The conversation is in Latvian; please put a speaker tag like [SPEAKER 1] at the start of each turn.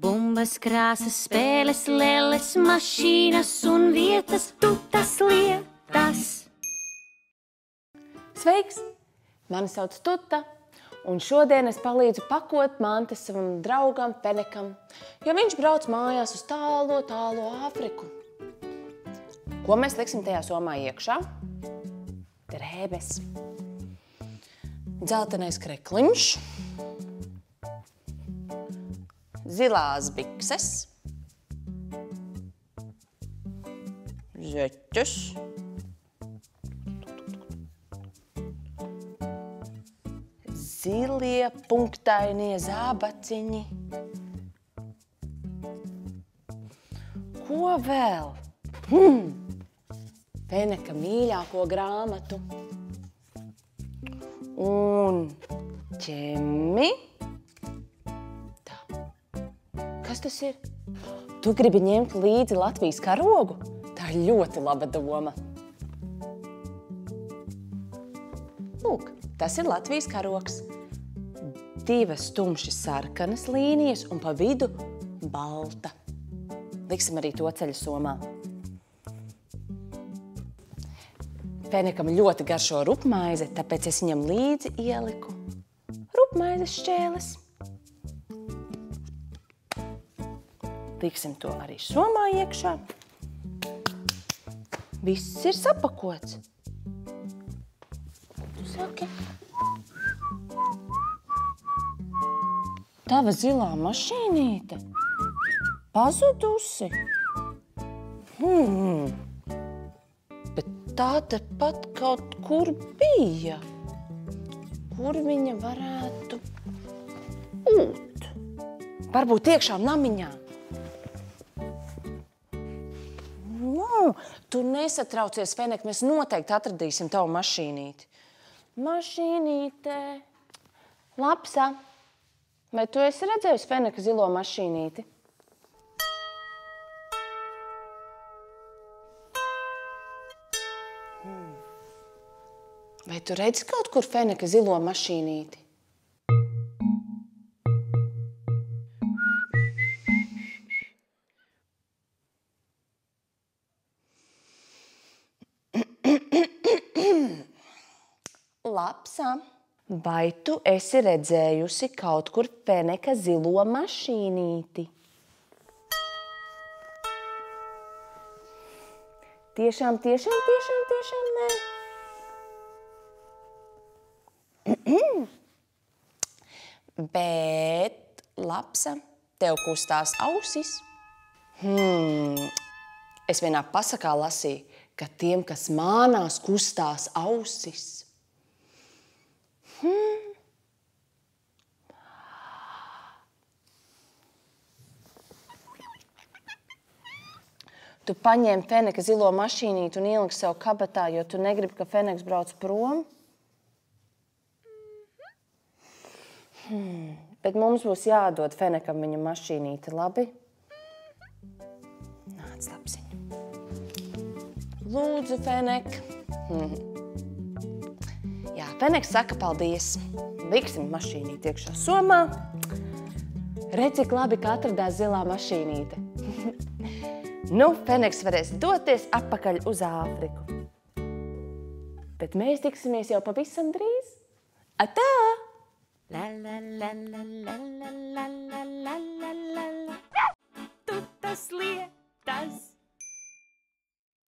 [SPEAKER 1] Bumbas, krāsas, spēles, lelles, mašīnas un vietas, tutas lietas.
[SPEAKER 2] Sveiks! Mani sauc Tuta, un šodien es palīdzu pakot mantas savam draugam Fenekam, jo viņš brauc mājās uz tālo Āfriku. Ko mēs liksim tajā somā iekšā? Drēbes, dzeltenais krekliņš, zilās bikses, zeķes, zilie punktainie zābaciņi. Ko vēl? Feneka mīļāko grāmatu. Un ķemmi. Tā. Kas tas ir? Tu gribi ņemt līdzi Latvijas karogu? Tā ir ļoti laba doma. Lūk, tas ir Latvijas karogs. Divas tumši sarkanas līnijas un pa vidu balta. Liksim arī to ceļa somā. Fenekam ļoti garšo rupmaize, tāpēc es viņam līdzi ieliku rupmaizes šķēles. Liksim to arī somā iekšā. Viss ir sapakots. Tu saki? Tava zilā mašīnīte pazudusi. Bet tā tepat kaut kur bija. Kur viņa varētu būt? Varbūt iekšā namiņā. Tu nesatraucies, Fenek, mēs noteikti atradīsim tavu mašīnīti. Mašīnīte. Lapsa, vai tu esi redzējusi Feneka zilo mašīnīti? Vai tu redzi kaut kur Feneka zilo mašīnīti? Lapsa, vai tu esi redzējusi kaut kur Feneka zilo mašīnīti? Tiešām nē. Bet, Lapsa, tev kustās ausis. Es vienā pasakā lasīju, ka tiem, kas mānās, kustās ausis. Tu paņēmi Feneka zilo mašīnīti un ieliksi sev kabatā, jo tu negribi, ka Feneks brauc prom? Bet mums būs jādod Fenekam viņa mašīnīte, labi? Nāc, lapsiņa. Lūdzu, Fenek. Jā, Feneks saka paldies. Liksim mašīnīti iekšā somā. Redz, cik labi, ka atradās zilā mašīnīte. Nu, Feneks varēs doties atpakaļ uz Āfriku. Bet mēs tiksimies jau pavisam drīz. Atā! La la la la la la la.